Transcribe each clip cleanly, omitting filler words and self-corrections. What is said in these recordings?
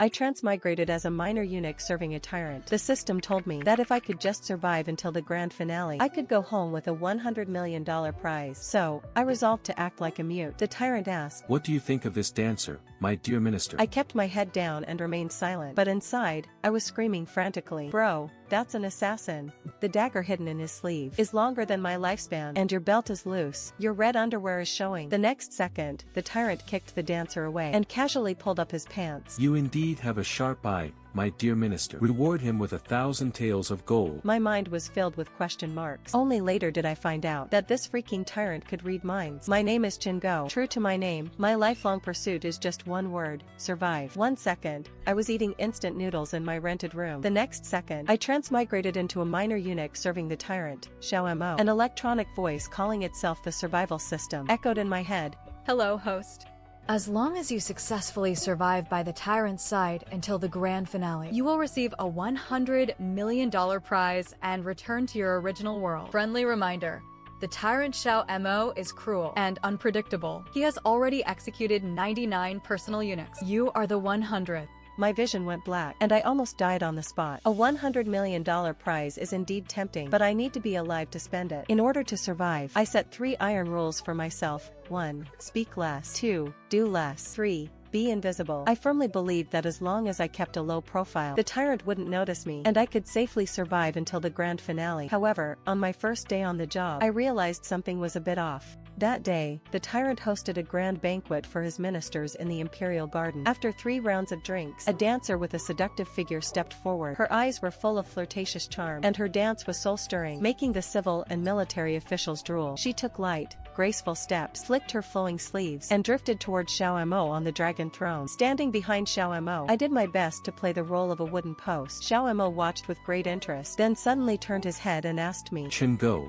I transmigrated as a minor eunuch serving a tyrant. The system told me that if I could just survive until the grand finale, I could go home with a $100 million prize. So, I resolved to act like a mute. The tyrant asked, "What do you think of this dancer, my dear minister?" I kept my head down and remained silent, but inside, I was screaming frantically, "Bro, that's an assassin. The dagger hidden in his sleeve is longer than my lifespan, and your belt is loose. Your red underwear is showing." The next second, the tyrant kicked the dancer away and casually pulled up his pants. "You indeed have a sharp eye, my dear minister. Reward him with 1,000 taels of gold." My mind was filled with question marks. Only later did I find out that this freaking tyrant could read minds. My name is Chen Gou. True to my name, my lifelong pursuit is just one word: survive. 1 second, I was eating instant noodles in my rented room. The next second, I transmigrated into a minor eunuch serving the tyrant, Xiao Mo. An electronic voice calling itself the survival system echoed in my head. Hello, host. As long as you successfully survive by the tyrant's side until the grand finale, you will receive a $100 million prize and return to your original world. Friendly reminder: the tyrant Xiao Mo is cruel and unpredictable. He has already executed 99 personal eunuchs. You are the 100th. My vision went black, and I almost died on the spot. A $100 million prize is indeed tempting, but I need to be alive to spend it. In order to survive, I set 3 iron rules for myself. 1. Speak less. 2. Do less. 3. Be invisible. I firmly believed that as long as I kept a low profile, the tyrant wouldn't notice me, and I could safely survive until the grand finale. However, on my first day on the job, I realized something was a bit off. That day, the tyrant hosted a grand banquet for his ministers in the imperial garden. After 3 rounds of drinks, a dancer with a seductive figure stepped forward. Her eyes were full of flirtatious charm, and her dance was soul-stirring, making the civil and military officials drool. She took light, graceful steps, flicked her flowing sleeves, and drifted toward Xiao Mo on the dragon throne. Standing behind Xiao Mo, I did my best to play the role of a wooden post. Xiao Mo watched with great interest, then suddenly turned his head and asked me, "Chen Gou,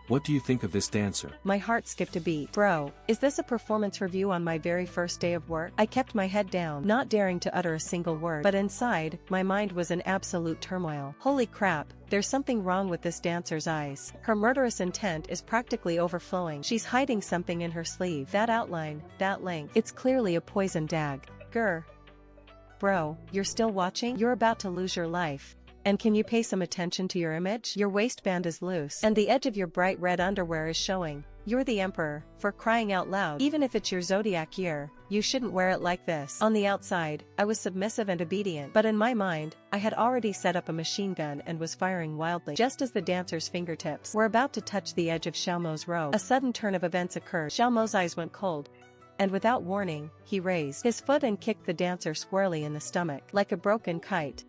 what do you think of this dancer?" My heart skipped a beat. Bro, is this a performance review on my very first day of work? I kept my head down, not daring to utter a single word, but inside, my mind was in absolute turmoil. Holy crap, there's something wrong with this dancer's eyes. Her murderous intent is practically overflowing. She's hiding something in her sleeve. That outline, that length, it's clearly a poison dagger. Bro, you're still watching? You're about to lose your life. And can you pay some attention to your image? Your waistband is loose, and the edge of your bright red underwear is showing. You're the emperor, for crying out loud. Even if it's your zodiac year, you shouldn't wear it like this. On the outside, I was submissive and obedient, but in my mind, I had already set up a machine gun and was firing wildly. Just as the dancer's fingertips were about to touch the edge of Xiao Mo's robe, a sudden turn of events occurred. Xiao Mo's eyes went cold, and without warning, he raised his foot and kicked the dancer squarely in the stomach, like a broken kite.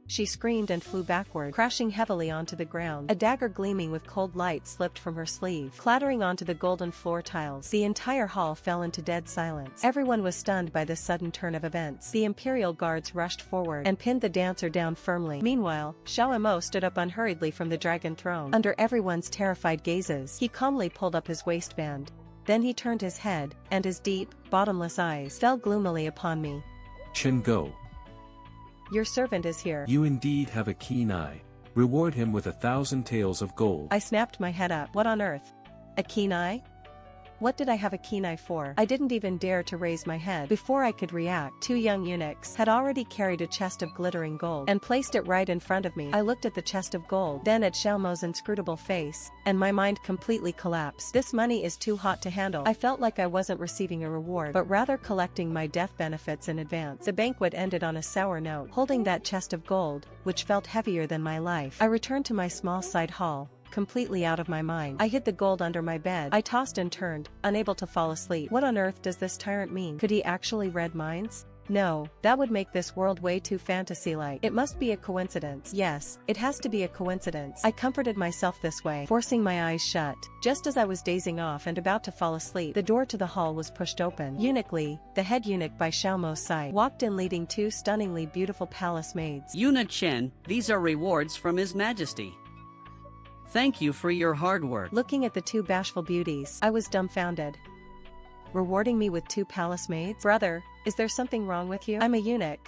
She screamed and flew backward, crashing heavily onto the ground. A dagger gleaming with cold light slipped from her sleeve, clattering onto the golden floor tiles. The entire hall fell into dead silence. Everyone was stunned by this sudden turn of events. The imperial guards rushed forward and pinned the dancer down firmly. Meanwhile, Xiao Mo stood up unhurriedly from the dragon throne. Under everyone's terrified gazes, he calmly pulled up his waistband. Then he turned his head, and his deep, bottomless eyes fell gloomily upon me. "Chen Gou, your servant is here." you indeed have a keen eye. Reward him with 1,000 taels of gold." I snapped my head up. What on earth? A keen eye? What did I have a keen eye for? I didn't even dare to raise my head. Before I could react, 2 young eunuchs had already carried a chest of glittering gold and placed it right in front of me. I looked at the chest of gold, then at Xiao Mo's inscrutable face, and my mind completely collapsed. This money is too hot to handle. I felt like I wasn't receiving a reward, but rather collecting my death benefits in advance. The banquet ended on a sour note. Holding that chest of gold, which felt heavier than my life, I returned to my small side hall, completely out of my mind. I hid the gold under my bed. I tossed and turned, unable to fall asleep. What on earth does this tyrant mean? Could he actually read minds? No, that would make this world way too fantasy-like. It must be a coincidence. Yes, it has to be a coincidence. I comforted myself this way, forcing my eyes shut. Just as I was dazing off and about to fall asleep, the door to the hall was pushed open. Eunuch Li, the head eunuch by Xiao Mo's side, walked in leading 2 stunningly beautiful palace maids. "Eunuch Chen, these are rewards from His Majesty. Thank you for your hard work." Looking at the 2 bashful beauties, I was dumbfounded. Rewarding me with 2 palace maids? Brother, is there something wrong with you? I'm a eunuch.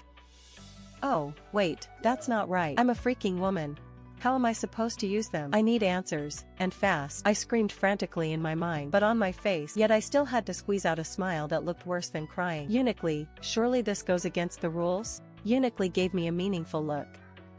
Oh, wait, that's not right. I'm a freaking woman. How am I supposed to use them? I need answers, and fast. I screamed frantically in my mind, but on my face, yet I still had to squeeze out a smile that looked worse than crying. Eunuch Li, surely this goes against the rules? Eunuch gave me a meaningful look.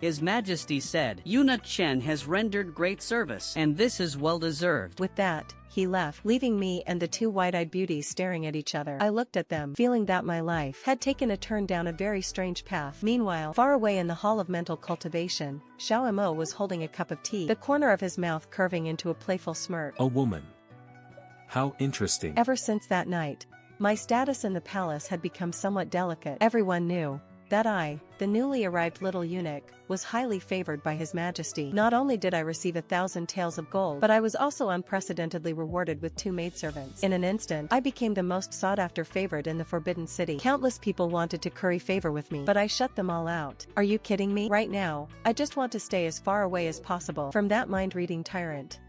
His Majesty said, Eunuch Chen has rendered great service, and this is well deserved. With that, he left, leaving me and the two wide-eyed beauties staring at each other. I looked at them, feeling that my life had taken a turn down a very strange path. Meanwhile, far away in the Hall of Mental Cultivation, Xiao Mo was holding a cup of tea, the corner of his mouth curving into a playful smirk. A woman. How interesting. Ever since that night, my status in the palace had become somewhat delicate. Everyone knew that I, the newly arrived little eunuch, was highly favored by His Majesty. Not only did I receive 1,000 taels of gold, but I was also unprecedentedly rewarded with 2 maidservants. In an instant, I became the most sought-after favorite in the Forbidden City. Countless people wanted to curry favor with me, but I shut them all out. Are you kidding me? Right now, I just want to stay as far away as possible from that mind-reading tyrant.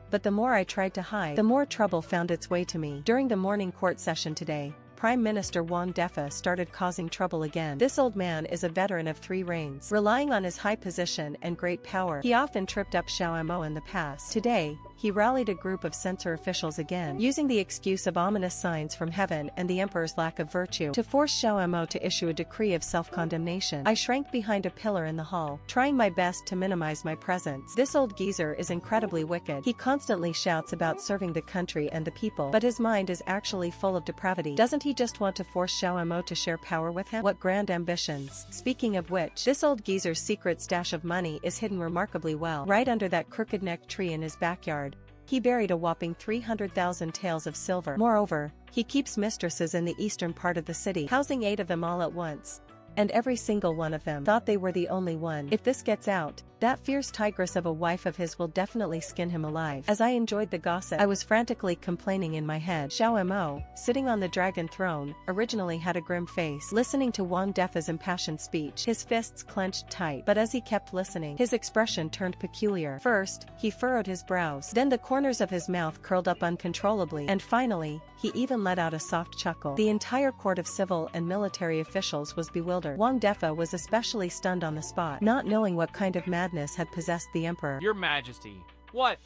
But the more I tried to hide, the more trouble found its way to me. During the morning court session today, Prime Minister Wang Defa started causing trouble again. This old man is a veteran of 3 reigns. Relying on his high position and great power, he often tripped up Xiao Mo in the past. Today, he rallied a group of censor officials again, using the excuse of ominous signs from heaven and the emperor's lack of virtue to force Xiao Mo to issue a decree of self-condemnation. I shrank behind a pillar in the hall, trying my best to minimize my presence. This old geezer is incredibly wicked. He constantly shouts about serving the country and the people, but his mind is actually full of depravity. Doesn't he just want to force Xiao Mo to share power with him? What grand ambitions. Speaking of which, this old geezer's secret stash of money is hidden remarkably well, right under that crooked-necked tree in his backyard. He buried a whopping 300,000 taels of silver. Moreover, he keeps mistresses in the eastern part of the city, housing 8 of them all at once. And every single one of them thought they were the only one. If this gets out, that fierce tigress of a wife of his will definitely skin him alive. As I enjoyed the gossip, I was frantically complaining in my head. Xiao Mo, sitting on the dragon throne, originally had a grim face. Listening to Wang Defa's impassioned speech, his fists clenched tight, but as he kept listening, his expression turned peculiar. First, he furrowed his brows, then the corners of his mouth curled up uncontrollably, and finally, he even let out a soft chuckle. The entire court of civil and military officials was bewildered. Wang Defa was especially stunned on the spot, not knowing what kind of madness had possessed the emperor. Your Majesty, what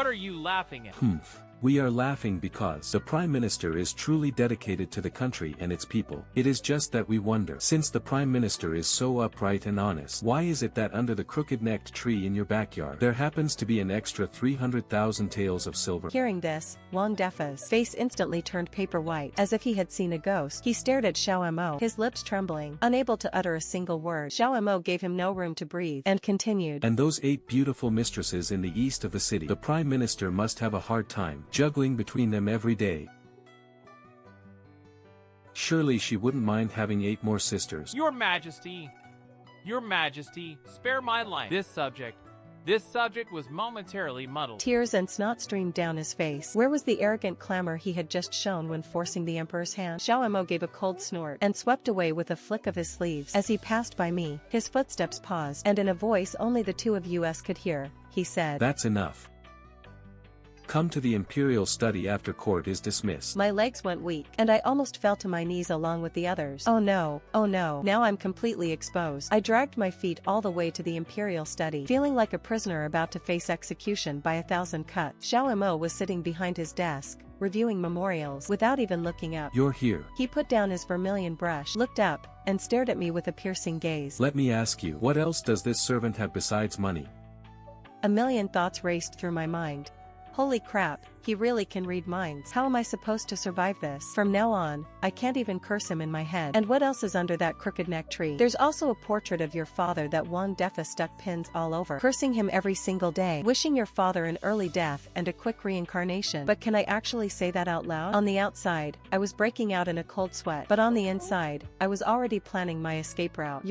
are you laughing at? We are laughing because the Prime Minister is truly dedicated to the country and its people. It is just that we wonder, since the Prime Minister is so upright and honest, why is it that under the crooked-necked tree in your backyard, there happens to be an extra 300,000 taels of silver? Hearing this, Wang Defa's face instantly turned paper white, as if he had seen a ghost. He stared at Xiao Mo, his lips trembling, unable to utter a single word. Xiao Mo gave him no room to breathe, and continued. And those 8 beautiful mistresses in the east of the city, the Prime Minister must have a hard time juggling between them every day. Surely she wouldn't mind having 8 more sisters. Your Majesty, spare my life. This subject was momentarily muddled. Tears and snot streamed down his face. Where was the arrogant clamor he had just shown when forcing the emperor's hand? Xiao Mo gave a cold snort and swept away with a flick of his sleeves. As he passed by me, his footsteps paused, and in a voice only the 2 of us could hear, he said, "That's enough. Come to the imperial study after court is dismissed." My legs went weak, and I almost fell to my knees along with the others. Oh no, now I'm completely exposed. I dragged my feet all the way to the imperial study, feeling like a prisoner about to face execution by 1,000 cuts. Xiao Mo was sitting behind his desk, reviewing memorials, without even looking up. "You're here." He put down his vermilion brush, looked up, and stared at me with a piercing gaze. "Let me ask you, what else does this servant have besides money?" A million thoughts raced through my mind. Holy crap, he really can read minds. How am I supposed to survive this? From now on, I can't even curse him in my head. And what else is under that crooked-neck tree? There's also a portrait of your father that Wang Defa stuck pins all over, cursing him every single day, wishing your father an early death and a quick reincarnation. But can I actually say that out loud? On the outside, I was breaking out in a cold sweat, but on the inside, I was already planning my escape route.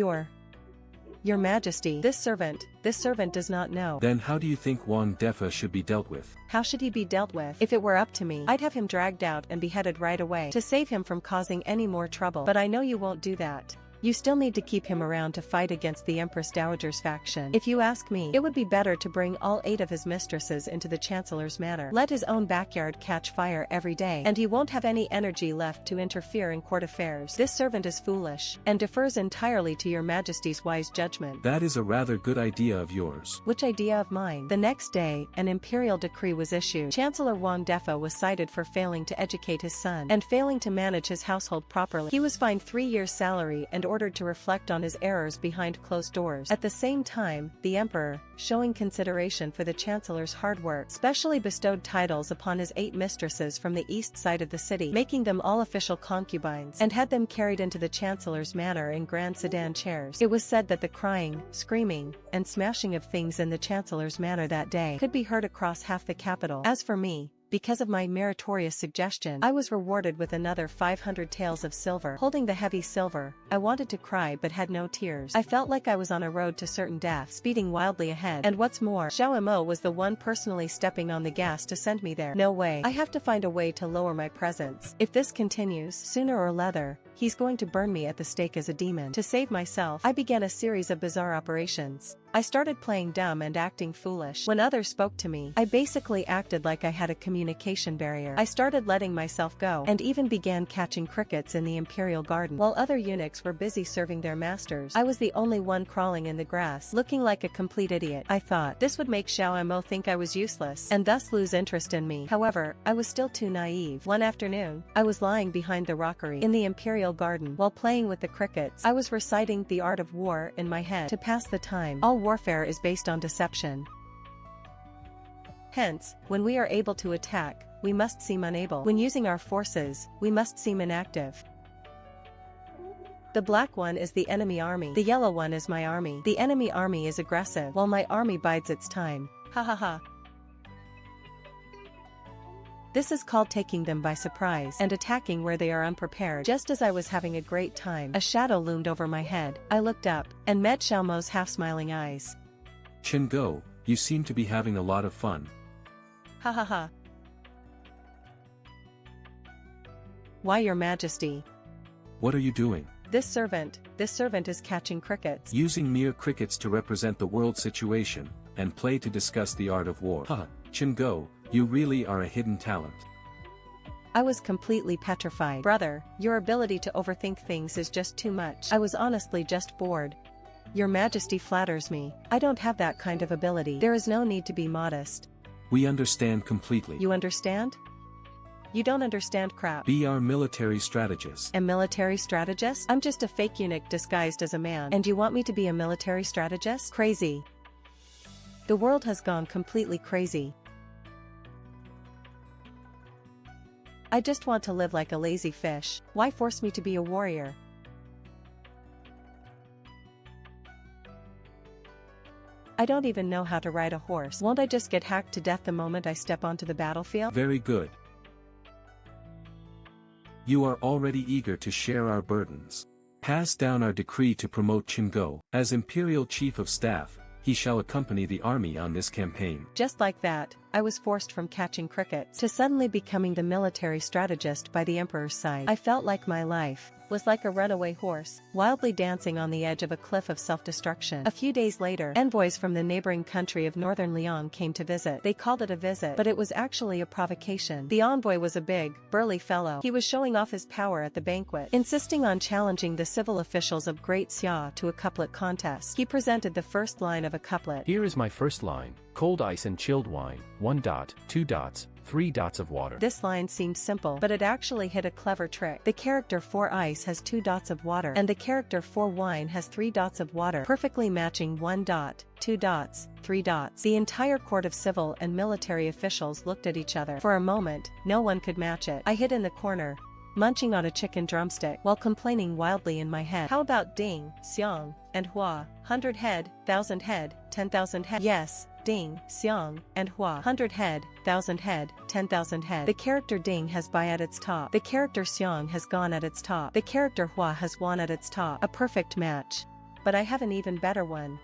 Your Majesty, this servant does not know. Then how do you think Wang Defa should be dealt with? How should he be dealt with? If it were up to me, I'd have him dragged out and beheaded right away to save him from causing any more trouble. But I know you won't do that. You still need to keep him around to fight against the Empress Dowager's faction. If you ask me, it would be better to bring all 8 of his mistresses into the Chancellor's manor. Let his own backyard catch fire every day, and he won't have any energy left to interfere in court affairs. This servant is foolish, and defers entirely to your Majesty's wise judgment. That is a rather good idea of yours. Which idea of mine? The next day, an imperial decree was issued. Chancellor Wang Defa was cited for failing to educate his son, and failing to manage his household properly. He was fined 3 years' salary and ordered to reflect on his errors behind closed doors. At the same time, the emperor, showing consideration for the chancellor's hard work, specially bestowed titles upon his 8 mistresses from the east side of the city, making them all official concubines, and had them carried into the chancellor's manor in grand sedan chairs. It was said that the crying, screaming, and smashing of things in the chancellor's manor that day could be heard across half the capital. As for me, because of my meritorious suggestion, I was rewarded with another 500 taels of silver. Holding the heavy silver, I wanted to cry but had no tears. I felt like I was on a road to certain death, speeding wildly ahead. And what's more, Xiao Mo was the one personally stepping on the gas to send me there. No way. I have to find a way to lower my presence. If this continues, sooner or later, he's going to burn me at the stake as a demon. To save myself, I began a series of bizarre operations. I started playing dumb and acting foolish. When others spoke to me, I basically acted like I had a communication barrier. I started letting myself go, and even began catching crickets in the imperial garden. While other eunuchs were busy serving their masters, I was the only one crawling in the grass, looking like a complete idiot. I thought this would make Xiao Mo think I was useless, and thus lose interest in me. However, I was still too naive. One afternoon, I was lying behind the rockery in the imperial garden. While playing with the crickets, I was reciting the art of war in my head to pass the time. All warfare is based on deception. Hence, when we are able to attack, we must seem unable. When using our forces, we must seem inactive. The black one is the enemy army. The yellow one is my army. The enemy army is aggressive, while my army bides its time. Ha ha ha. This is called taking them by surprise and attacking where they are unprepared. Just as I was having a great time, a shadow loomed over my head. I looked up and met Xiao Mo's half-smiling eyes. Chen Gou, you seem to be having a lot of fun. Ha ha ha. Why, Your Majesty? What are you doing? This servant is catching crickets. Using mere crickets to represent the world situation, and play to discuss the art of war. Haha, Chen Gou, you really are a hidden talent. I was completely petrified. Brother, your ability to overthink things is just too much. I was honestly just bored. Your Majesty flatters me. I don't have that kind of ability. There is no need to be modest. We understand completely. You understand? You don't understand crap. Be our military strategist. A military strategist? I'm just a fake eunuch disguised as a man. And you want me to be a military strategist? Crazy. The world has gone completely crazy. I just want to live like a lazy fish. Why force me to be a warrior? I don't even know how to ride a horse. Won't I just get hacked to death the moment I step onto the battlefield? Very good. You are already eager to share our burdens. Pass down our decree to promote Chen Gou. As Imperial Chief of Staff, he shall accompany the army on this campaign. Just like that, I was forced from catching crickets to suddenly becoming the military strategist by the Emperor's side. I felt like my life was like a runaway horse, wildly dancing on the edge of a cliff of self-destruction. A few days later, envoys from the neighboring country of Northern Liang came to visit. They called it a visit, but it was actually a provocation. The envoy was a big, burly fellow. He was showing off his power at the banquet, insisting on challenging the civil officials of Great Xia to a couplet contest. He presented the first line of a couplet. Here is my first line. Cold ice and chilled wine, 1 dot, 2 dots, 3 dots of water. This line seemed simple, but it actually hid a clever trick. The character for ice has 2 dots of water, and the character for wine has 3 dots of water, perfectly matching 1 dot, 2 dots, 3 dots. The entire court of civil and military officials looked at each other. For a moment, no one could match it. I hid in the corner, munching on a chicken drumstick, while complaining wildly in my head. How about ding, xiang, and hua? 100 head, 1,000 head, 10,000 head. Yes. Ding, xiang, and hua. 100 head, 1,000 head, 10,000 head. The character ding has bai at its top. The character xiang has gone at its top. The character hua has won at its top. A perfect match. But I have an even better one.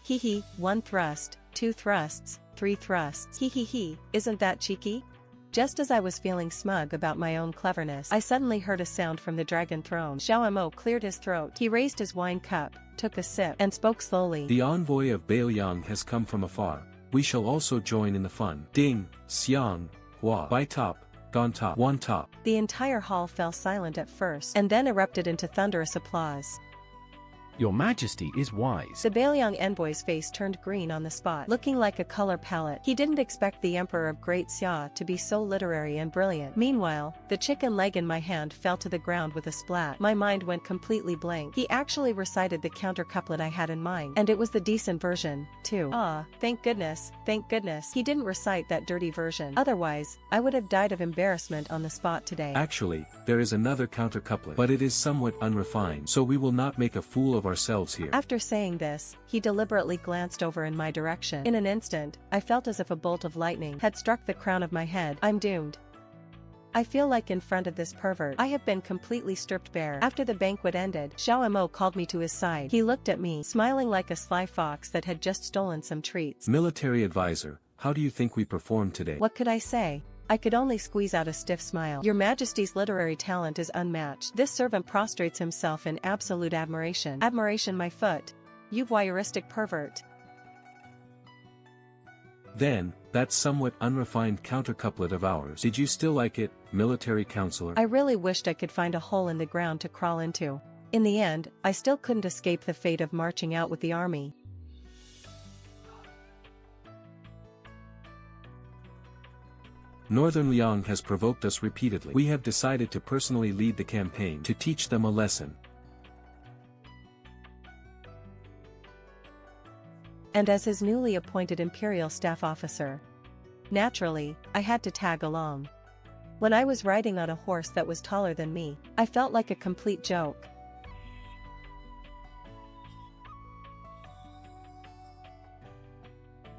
Hee hee, 1 thrust, 2 thrusts, 3 thrusts. Hee hee hee, isn't that cheeky? Just as I was feeling smug about my own cleverness, I suddenly heard a sound from the dragon throne. Xiao Mo cleared his throat. He raised his wine cup, took a sip, and spoke slowly. The envoy of Baoyang has come from afar. We shall also join in the fun. Ding, xiang, hua. By top, gone top, one top. The entire hall fell silent at first, and then erupted into thunderous applause. Your Majesty is wise. The Bailiang envoy's face turned green on the spot, looking like a color palette. He didn't expect the Emperor of Great Xia to be so literary and brilliant. Meanwhile, the chicken leg in my hand fell to the ground with a splat. My mind went completely blank. He actually recited the counter couplet I had in mind, and it was the decent version, too. Ah, thank goodness, he didn't recite that dirty version. Otherwise, I would have died of embarrassment on the spot today. Actually, there is another counter couplet, but it is somewhat unrefined, so we will not make a fool of ourselves here. After saying this, he deliberately glanced over in my direction. In an instant, I felt as if a bolt of lightning had struck the crown of my head. I'm doomed. I feel like in front of this pervert, I have been completely stripped bare. After the banquet ended, Xiao Mo called me to his side. He looked at me, smiling like a sly fox that had just stolen some treats. Military advisor, how do you think we performed today? What could I say? I could only squeeze out a stiff smile. Your Majesty's literary talent is unmatched. This servant prostrates himself in absolute admiration. Admiration, my foot. You voyeuristic pervert. Then, that somewhat unrefined counter couplet of ours. Did you still like it, military counselor? I really wished I could find a hole in the ground to crawl into. In the end, I still couldn't escape the fate of marching out with the army. Northern Liang has provoked us repeatedly. We have decided to personally lead the campaign to teach them a lesson. And as his newly appointed imperial staff officer, naturally, I had to tag along. When I was riding on a horse that was taller than me, I felt like a complete joke.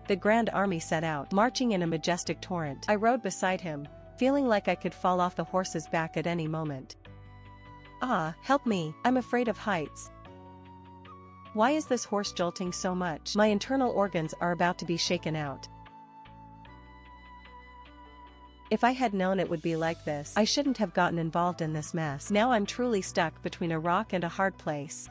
The Grand Army set out, marching in a majestic torrent. I rode beside him, feeling like I could fall off the horse's back at any moment. Ah, help me, I'm afraid of heights. Why is this horse jolting so much? My internal organs are about to be shaken out. If I had known it would be like this, I shouldn't have gotten involved in this mess. Now I'm truly stuck between a rock and a hard place.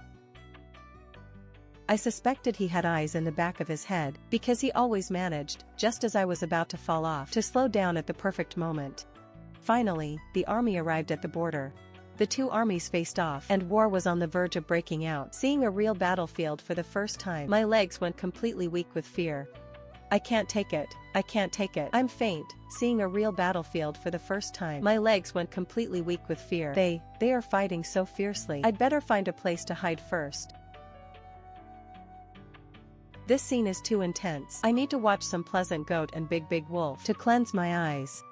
I suspected he had eyes in the back of his head, because he always managed, just as I was about to fall off, to slow down at the perfect moment. Finally, the army arrived at the border. The two armies faced off, and war was on the verge of breaking out. Seeing a real battlefield for the first time, my legs went completely weak with fear. I can't take it. I'm faint. Seeing a real battlefield for the first time, my legs went completely weak with fear. They are fighting so fiercely. I'd better find a place to hide first. This scene is too intense. I need to watch some Pleasant Goat and Big Wolf to cleanse my eyes.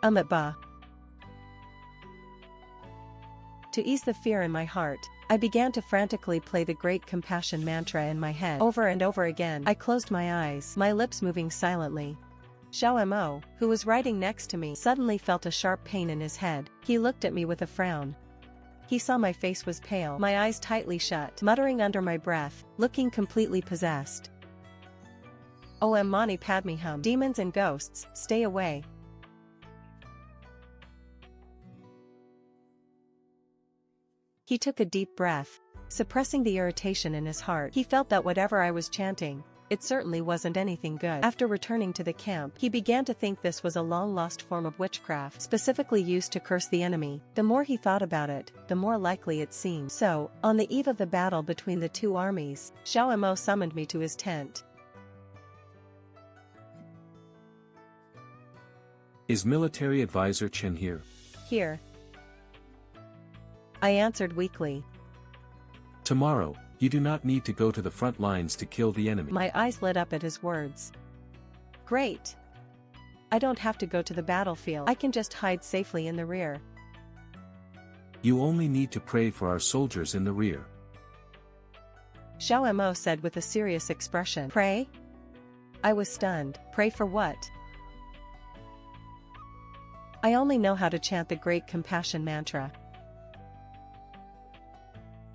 To ease the fear in my heart, I began to frantically play the Great Compassion mantra in my head. Over and over again, I closed my eyes, my lips moving silently. Xiao Mo, who was riding next to me, suddenly felt a sharp pain in his head. He looked at me with a frown. He saw my face was pale, my eyes tightly shut, muttering under my breath, looking completely possessed. Om Mani Padme Hum. Demons and ghosts, stay away. He took a deep breath, suppressing the irritation in his heart. He felt that whatever I was chanting, it certainly wasn't anything good. After returning to the camp, he began to think this was a long-lost form of witchcraft, specifically used to curse the enemy. The more he thought about it, the more likely it seemed. So, on the eve of the battle between the two armies, Xiao Mo summoned me to his tent. Is military advisor Chen here? Here. I answered weakly. Tomorrow, you do not need to go to the front lines to kill the enemy. My eyes lit up at his words. Great. I don't have to go to the battlefield. I can just hide safely in the rear. You only need to pray for our soldiers in the rear. Xiao Mo said with a serious expression. Pray? I was stunned. Pray for what? I only know how to chant the Great Compassion mantra.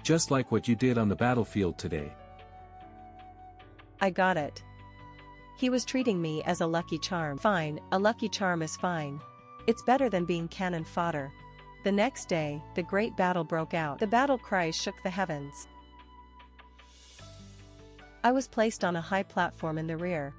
Just like what you did on the battlefield today. I got it. He was treating me as a lucky charm. Fine, a lucky charm is fine. It's better than being cannon fodder. The next day, the great battle broke out. The battle cries shook the heavens. I was placed on a high platform in the rear,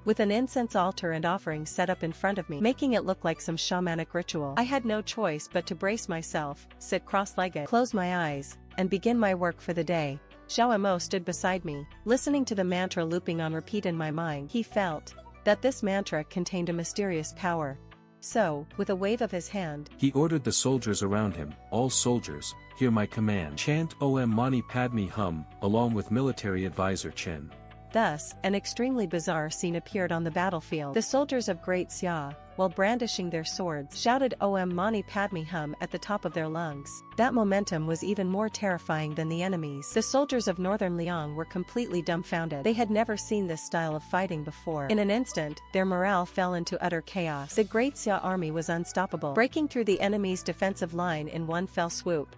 with an incense altar and offerings set up in front of me, making it look like some shamanic ritual. I had no choice but to brace myself, sit cross-legged, close my eyes, and begin my work for the day. Xiao Mo stood beside me, listening to the mantra looping on repeat in my mind. He felt that this mantra contained a mysterious power. So, with a wave of his hand, he ordered the soldiers around him, "All soldiers, hear my command. Chant Om Mani Padme Hum," along with military advisor Chen. Thus, an extremely bizarre scene appeared on the battlefield. The soldiers of Great Xia, while brandishing their swords, shouted Om Mani Padme Hum at the top of their lungs. That momentum was even more terrifying than the enemies. The soldiers of Northern Liang were completely dumbfounded. They had never seen this style of fighting before. In an instant, their morale fell into utter chaos. The Great Xia army was unstoppable, breaking through the enemy's defensive line in one fell swoop.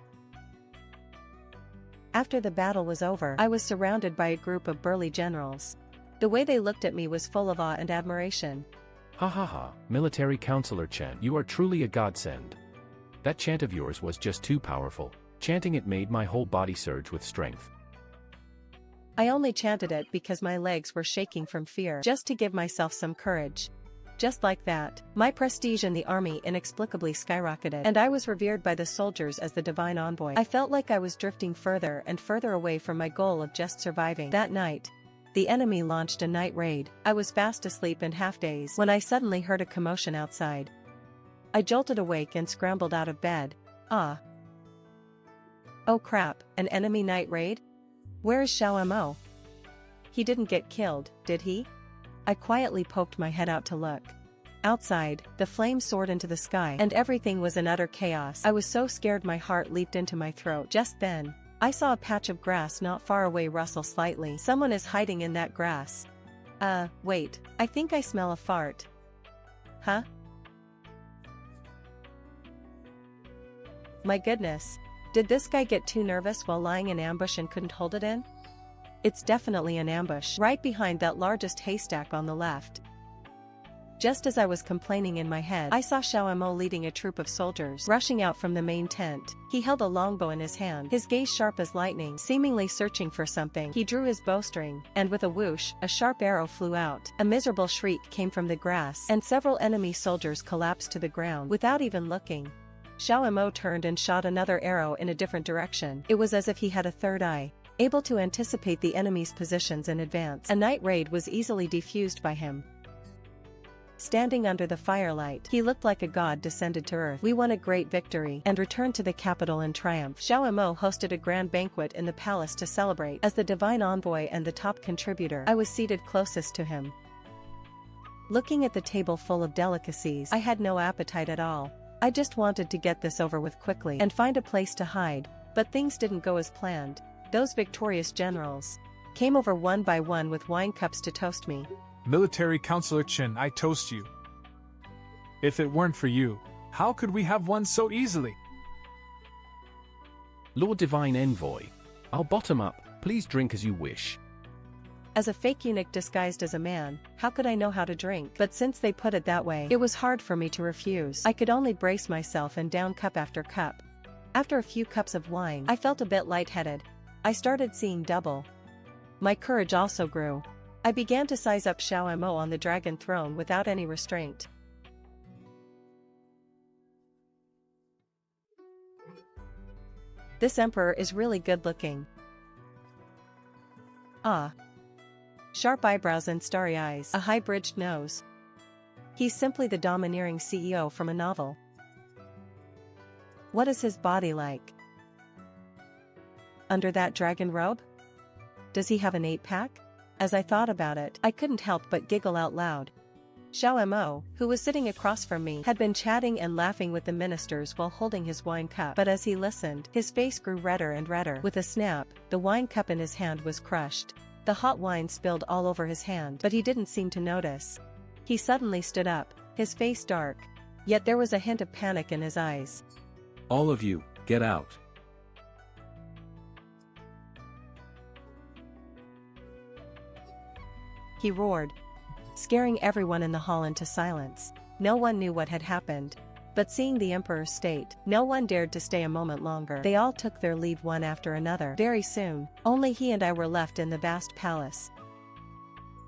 After the battle was over, I was surrounded by a group of burly generals. The way they looked at me was full of awe and admiration. Ha ha ha, Military Counselor Chen, you are truly a godsend. That chant of yours was just too powerful. Chanting it made my whole body surge with strength. I only chanted it because my legs were shaking from fear, just to give myself some courage. Just like that, my prestige in the army inexplicably skyrocketed, and I was revered by the soldiers as the divine envoy. I felt like I was drifting further and further away from my goal of just surviving. That night, the enemy launched a night raid. I was fast asleep and half-dazed when I suddenly heard a commotion outside. I jolted awake and scrambled out of bed. Ah. Oh crap, an enemy night raid? Where is Xiao Mo? He didn't get killed, did he? I quietly poked my head out to look. Outside, the flames soared into the sky, and everything was in utter chaos. I was so scared my heart leaped into my throat. Just then, I saw a patch of grass not far away rustle slightly. Someone is hiding in that grass. Wait, I think I smell a fart. Huh? My goodness. Did this guy get too nervous while lying in ambush and couldn't hold it in? It's definitely an ambush, right behind that largest haystack on the left. Just as I was complaining in my head, I saw Xiao Mo leading a troop of soldiers, rushing out from the main tent. He held a longbow in his hand, his gaze sharp as lightning, seemingly searching for something. He drew his bowstring, and with a whoosh, a sharp arrow flew out. A miserable shriek came from the grass, and several enemy soldiers collapsed to the ground. Without even looking, Xiao Mo turned and shot another arrow in a different direction. It was as if he had a third eye, able to anticipate the enemy's positions in advance. A night raid was easily defused by him. Standing under the firelight, he looked like a god descended to earth. We won a great victory and returned to the capital in triumph. Xiao Mo hosted a grand banquet in the palace to celebrate. As the divine envoy and the top contributor, I was seated closest to him. Looking at the table full of delicacies, I had no appetite at all. I just wanted to get this over with quickly and find a place to hide, but things didn't go as planned. Those victorious generals came over one by one with wine cups to toast me. Military Counselor Chen, I toast you. If it weren't for you, how could we have won so easily? Lord Divine Envoy, I'll bottom up, please drink as you wish. As a fake eunuch disguised as a man, how could I know how to drink? But since they put it that way, it was hard for me to refuse. I could only brace myself and down cup after cup. After a few cups of wine, I felt a bit lightheaded. I started seeing double. My courage also grew. I began to size up Xiao Mo on the dragon throne without any restraint. This emperor is really good looking. Ah. Sharp eyebrows and starry eyes, a high-bridged nose. He's simply the domineering CEO from a novel. What is his body like? Under that dragon robe? Does he have an 8-pack? As I thought about it, I couldn't help but giggle out loud. Xiao Mo, who was sitting across from me, had been chatting and laughing with the ministers while holding his wine cup. But as he listened, his face grew redder and redder. With a snap, the wine cup in his hand was crushed. The hot wine spilled all over his hand, but he didn't seem to notice. He suddenly stood up, his face dark. Yet there was a hint of panic in his eyes. All of you, get out. He roared, scaring everyone in the hall into silence. No one knew what had happened. But seeing the emperor's state, no one dared to stay a moment longer. They all took their leave one after another. Very soon, only he and I were left in the vast palace.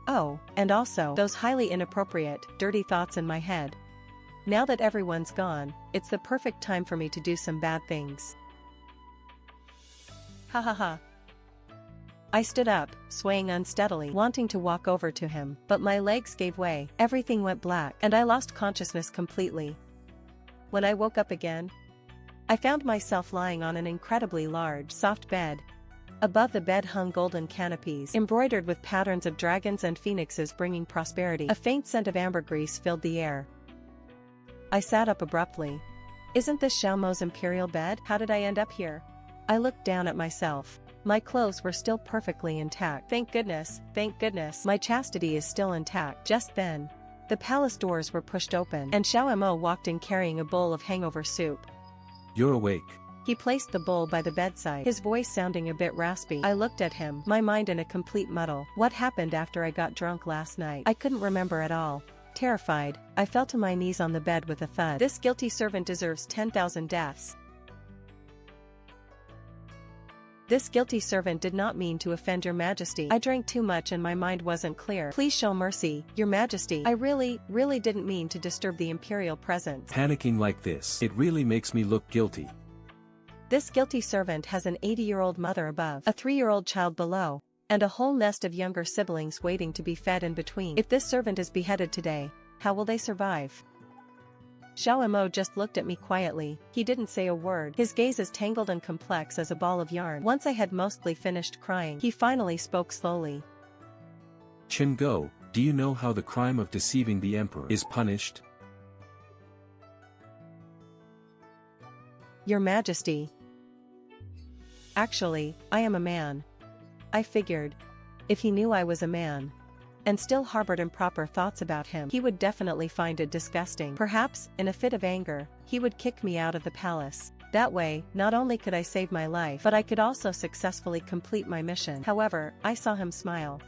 Oh, and also, those highly inappropriate, dirty thoughts in my head. Now that everyone's gone, it's the perfect time for me to do some bad things. Ha ha ha. I stood up, swaying unsteadily, wanting to walk over to him, but my legs gave way, everything went black, and I lost consciousness completely. When I woke up again, I found myself lying on an incredibly large, soft bed. Above the bed hung golden canopies, embroidered with patterns of dragons and phoenixes bringing prosperity. A faint scent of ambergris filled the air. I sat up abruptly. Isn't this Xiao Mo's imperial bed? How did I end up here? I looked down at myself. My clothes were still perfectly intact. Thank goodness, my chastity is still intact. Just then, the palace doors were pushed open, and Xiao Mo walked in carrying a bowl of hangover soup. You're awake. He placed the bowl by the bedside, his voice sounding a bit raspy. I looked at him, my mind in a complete muddle. What happened after I got drunk last night? I couldn't remember at all. Terrified, I fell to my knees on the bed with a thud. This guilty servant deserves 10,000 deaths. This guilty servant did not mean to offend your majesty. I drank too much and my mind wasn't clear. Please show mercy, your majesty. I really didn't mean to disturb the imperial presence. Panicking like this, it really makes me look guilty. This guilty servant has an 80-year-old mother above, a 3-year-old child below, and a whole nest of younger siblings waiting to be fed in between. If this servant is beheaded today, how will they survive? Xiao Mo just looked at me quietly. He didn't say a word, his gaze as tangled and complex as a ball of yarn. Once I had mostly finished crying, he finally spoke slowly. Chen Gou, do you know how the crime of deceiving the emperor is punished? Your Majesty. Actually, I am a man. I figured, if he knew I was a man, and still harbored improper thoughts about him, he would definitely find it disgusting. Perhaps, in a fit of anger, he would kick me out of the palace. That way, not only could I save my life, but I could also successfully complete my mission. However, I saw him smile.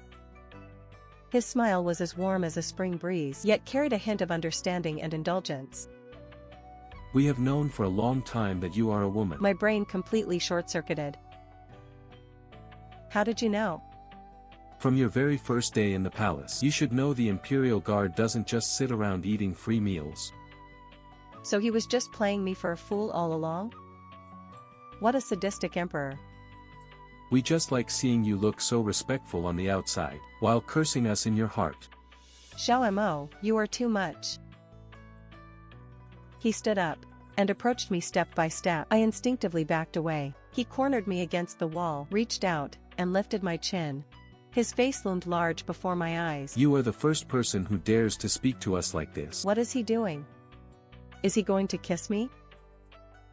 His smile was as warm as a spring breeze, yet carried a hint of understanding and indulgence. We have known for a long time that you are a woman. My brain completely short-circuited. How did you know? From your very first day in the palace, you should know the Imperial Guard doesn't just sit around eating free meals. So he was just playing me for a fool all along? What a sadistic emperor. We just like seeing you look so respectful on the outside, while cursing us in your heart. Xiao Mo, you are too much. He stood up, and approached me step by step. I instinctively backed away. He cornered me against the wall, reached out, and lifted my chin. His face loomed large before my eyes. You are the first person who dares to speak to us like this. What is he doing? Is he going to kiss me?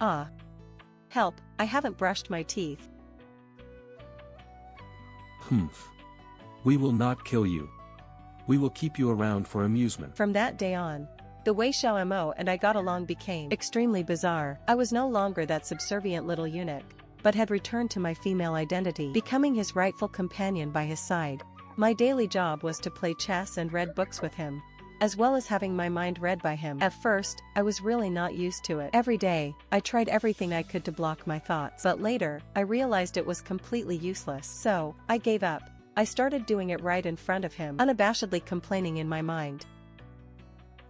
Ah. Help, I haven't brushed my teeth. Humph. We will not kill you. We will keep you around for amusement. From that day on, the way Xiao Mo and I got along became extremely bizarre. I was no longer that subservient little eunuch, but had returned to my female identity, becoming his rightful companion by his side. My daily job was to play chess and read books with him, as well as having my mind read by him. At first, I was really not used to it. Every day, I tried everything I could to block my thoughts, but later, I realized it was completely useless. So, I gave up. I started doing it right in front of him, unabashedly complaining in my mind.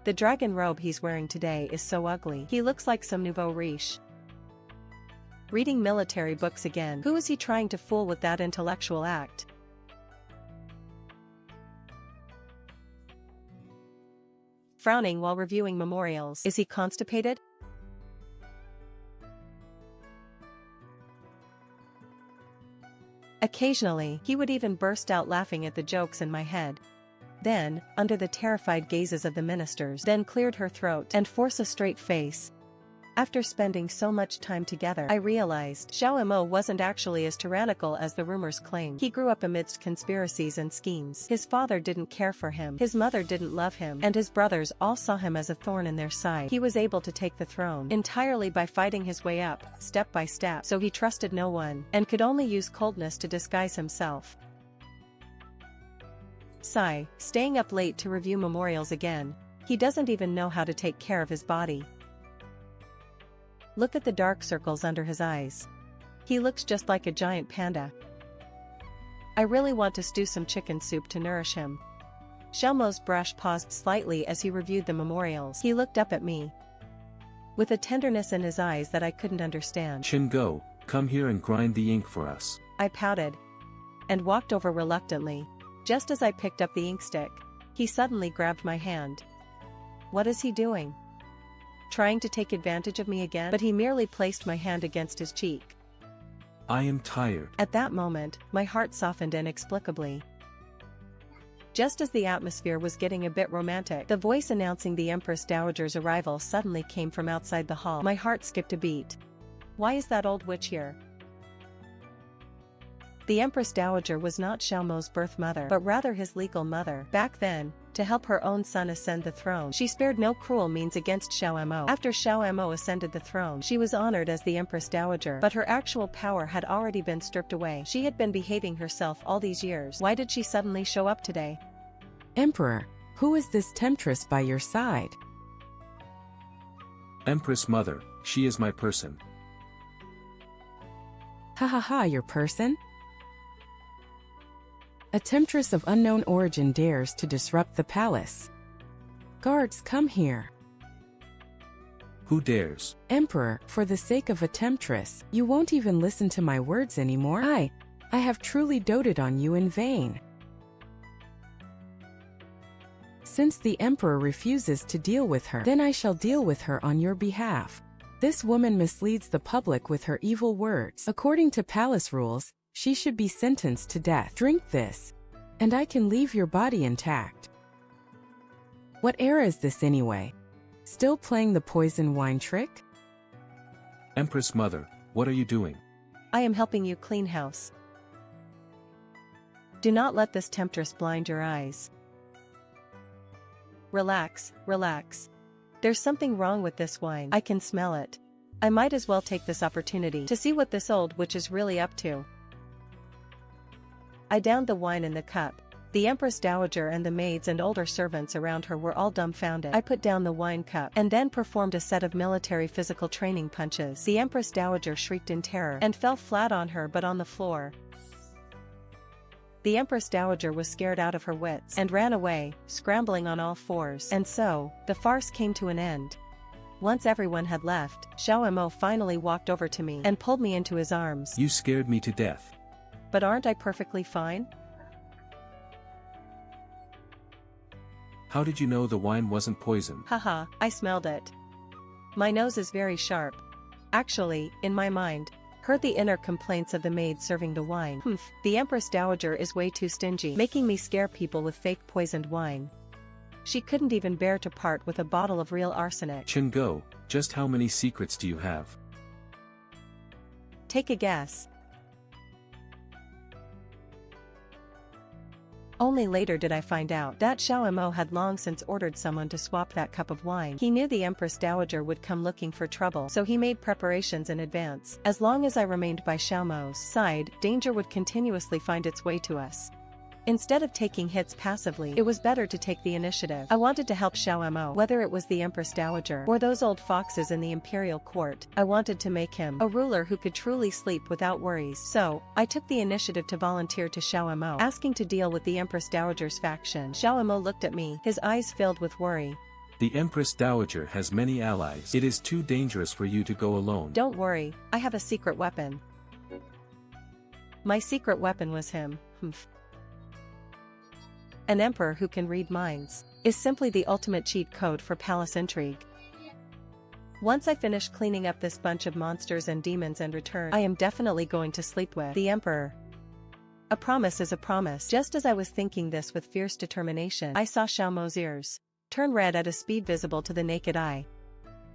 The dragon robe he's wearing today is so ugly. He looks like some nouveau riche. Reading military books again. Who is he trying to fool with that intellectual act? Frowning while reviewing memorials. Is he constipated? Occasionally, he would even burst out laughing at the jokes in my head. Then, under the terrified gazes of the ministers, then cleared her throat and force a straight face. After spending so much time together, I realized Xiao Mo wasn't actually as tyrannical as the rumors claimed. He grew up amidst conspiracies and schemes. His father didn't care for him, his mother didn't love him, and his brothers all saw him as a thorn in their side. He was able to take the throne entirely by fighting his way up, step by step, so he trusted no one, and could only use coldness to disguise himself. Sigh, staying up late to review memorials again. He doesn't even know how to take care of his body. Look at the dark circles under his eyes. He looks just like a giant panda. I really want to stew some chicken soup to nourish him. Xiao Mo's brush paused slightly as he reviewed the memorials. He looked up at me with a tenderness in his eyes that I couldn't understand. Chen Gou, come here and grind the ink for us. I pouted. and walked over reluctantly. Just as I picked up the ink stick, he suddenly grabbed my hand. What is he doing? Trying to take advantage of me again? But he merely placed my hand against his cheek. I am tired. At that moment, my heart softened inexplicably. Just as the atmosphere was getting a bit romantic, the voice announcing the Empress Dowager's arrival suddenly came from outside the hall. My heart skipped a beat. Why is that old witch here? The Empress Dowager was not Xiao Mo's birth mother, but rather his legal mother. Back then, to help her own son ascend the throne, she spared no cruel means against Xiao Mo. After Xiao Mo ascended the throne, she was honored as the Empress Dowager, but her actual power had already been stripped away. She had been behaving herself all these years. Why did she suddenly show up today? Emperor, who is this temptress by your side? Empress Mother, she is my person. Ha ha ha, your person? A temptress of unknown origin dares to disrupt the palace. Guards, come here. Who dares? Emperor, for the sake of a temptress, you won't even listen to my words anymore. I have truly doted on you in vain. Since the Emperor refuses to deal with her, then I shall deal with her on your behalf. This woman misleads the public with her evil words. According to palace rules, she should be sentenced to death. Drink this, and I can leave your body intact. What era is this anyway? Still playing the poison wine trick? Empress Mother, what are you doing? I am helping you clean house. Do not let this temptress blind your eyes. Relax, relax. There's something wrong with this wine. I can smell it. I might as well take this opportunity to see what this old witch is really up to. I downed the wine in the cup. The Empress Dowager and the maids and older servants around her were all dumbfounded. I put down the wine cup and then performed a set of military physical training punches. The Empress Dowager shrieked in terror and fell flat on her but on the floor. The Empress Dowager was scared out of her wits and ran away, scrambling on all fours. And so, the farce came to an end. Once everyone had left, Xiao Mo finally walked over to me and pulled me into his arms. You scared me to death. But aren't I perfectly fine? How did you know the wine wasn't poison? Haha, I smelled it. My nose is very sharp. Actually, in my mind, heard the inner complaints of the maid serving the wine. The Empress Dowager is way too stingy, making me scare people with fake poisoned wine. She couldn't even bear to part with a bottle of real arsenic. Chen Gou, just how many secrets do you have? Take a guess. Only later did I find out that Xiao Mo had long since ordered someone to swap that cup of wine. He knew the Empress Dowager would come looking for trouble, so he made preparations in advance. As long as I remained by Xiao Mo's side, danger would continuously find its way to us. Instead of taking hits passively, it was better to take the initiative. I wanted to help Xiao Mo, whether it was the Empress Dowager or those old foxes in the imperial court. I wanted to make him a ruler who could truly sleep without worries. So, I took the initiative to volunteer to Xiao Mo, asking to deal with the Empress Dowager's faction. Xiao Mo looked at me, his eyes filled with worry. The Empress Dowager has many allies. It is too dangerous for you to go alone. Don't worry, I have a secret weapon. My secret weapon was him. An emperor who can read minds is simply the ultimate cheat code for palace intrigue. Once I finish cleaning up this bunch of monsters and demons and return, I am definitely going to sleep with the emperor. A promise is a promise. Just as I was thinking this with fierce determination, I saw Xiao Mo's ears turn red at a speed visible to the naked eye.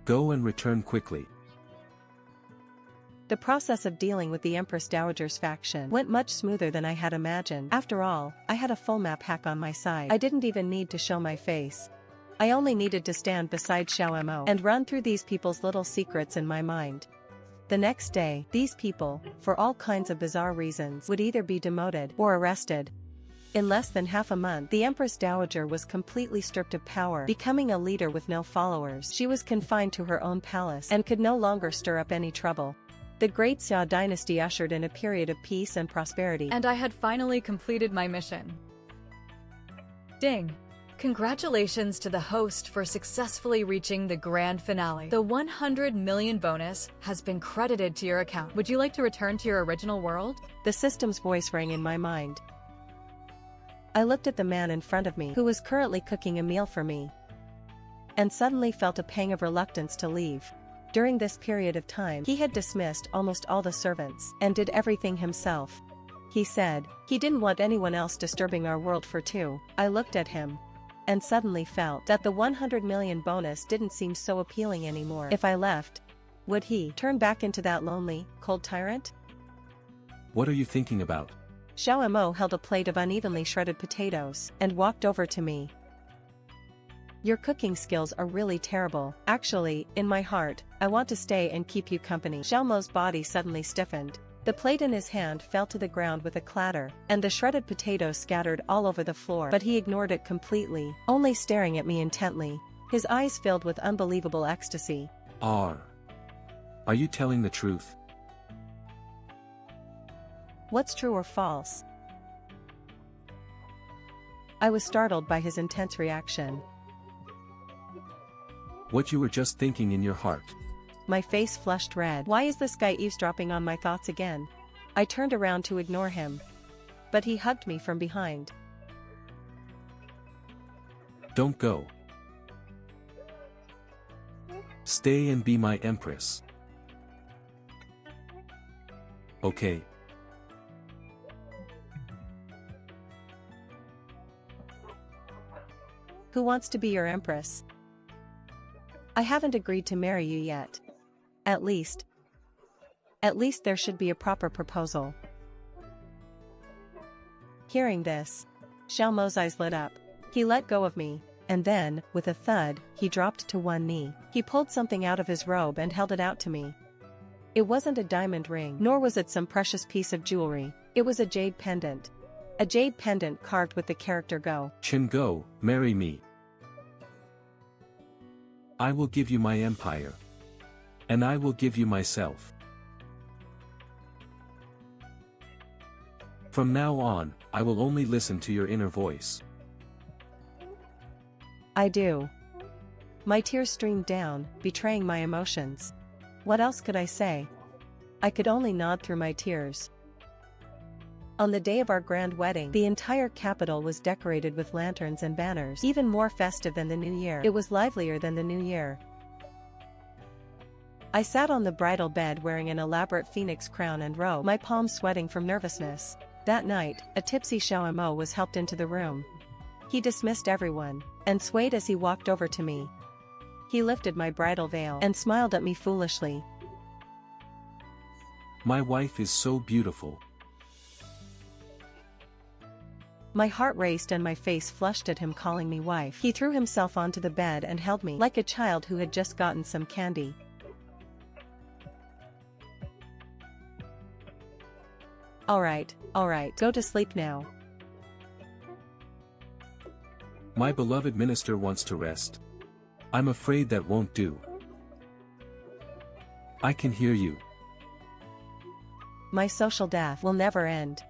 Go and return quickly. The process of dealing with the Empress Dowager's faction went much smoother than I had imagined. After all, I had a full map hack on my side. I didn't even need to show my face. I only needed to stand beside Xiao Mo and run through these people's little secrets in my mind. The next day, these people, for all kinds of bizarre reasons, would either be demoted or arrested. In less than half a month, the Empress Dowager was completely stripped of power, becoming a leader with no followers. She was confined to her own palace and could no longer stir up any trouble. The Great Xiao dynasty ushered in a period of peace and prosperity. And I had finally completed my mission. Ding! Congratulations to the host for successfully reaching the grand finale. The 100 million bonus has been credited to your account. Would you like to return to your original world? The system's voice rang in my mind. I looked at the man in front of me, who was currently cooking a meal for me, and suddenly felt a pang of reluctance to leave. During this period of time, he had dismissed almost all the servants and did everything himself. He said he didn't want anyone else disturbing our world for two. I looked at him and suddenly felt that the 100 million bonus didn't seem so appealing anymore. If I left, would he turn back into that lonely, cold tyrant? What are you thinking about? Xiao Mo held a plate of unevenly shredded potatoes and walked over to me. Your cooking skills are really terrible. Actually, in my heart, I want to stay and keep you company. Xiao Mo's body suddenly stiffened. The plate in his hand fell to the ground with a clatter, and the shredded potatoes scattered all over the floor. But he ignored it completely, only staring at me intently, his eyes filled with unbelievable ecstasy. Are you telling the truth? What's true or false? I was startled by his intense reaction. What you were just thinking in your heart. My face flushed red. Why is this guy eavesdropping on my thoughts again? I turned around to ignore him, but he hugged me from behind. Don't go. Stay and be my empress. Okay. Who wants to be your empress? I haven't agreed to marry you yet. At least there should be a proper proposal. Hearing this, Xiao Mo's eyes lit up. He let go of me, and then, with a thud, he dropped to one knee. He pulled something out of his robe and held it out to me. It wasn't a diamond ring, nor was it some precious piece of jewelry. It was a jade pendant. A jade pendant carved with the character Go. Chen Gou, marry me. I will give you my empire. And I will give you myself. From now on, I will only listen to your inner voice. I do. My tears streamed down, betraying my emotions. What else could I say? I could only nod through my tears. On the day of our grand wedding, the entire capital was decorated with lanterns and banners, even more festive than the New Year. It was livelier than the New Year. I sat on the bridal bed wearing an elaborate phoenix crown and robe, my palms sweating from nervousness. That night, a tipsy Xiao Mo was helped into the room. He dismissed everyone, and swayed as he walked over to me. He lifted my bridal veil and smiled at me foolishly. My wife is so beautiful. My heart raced and my face flushed at him calling me wife. He threw himself onto the bed and held me like a child who had just gotten some candy. All right, go to sleep now. My beloved minister wants to rest. I'm afraid that won't do. I can hear you. My social death will never end.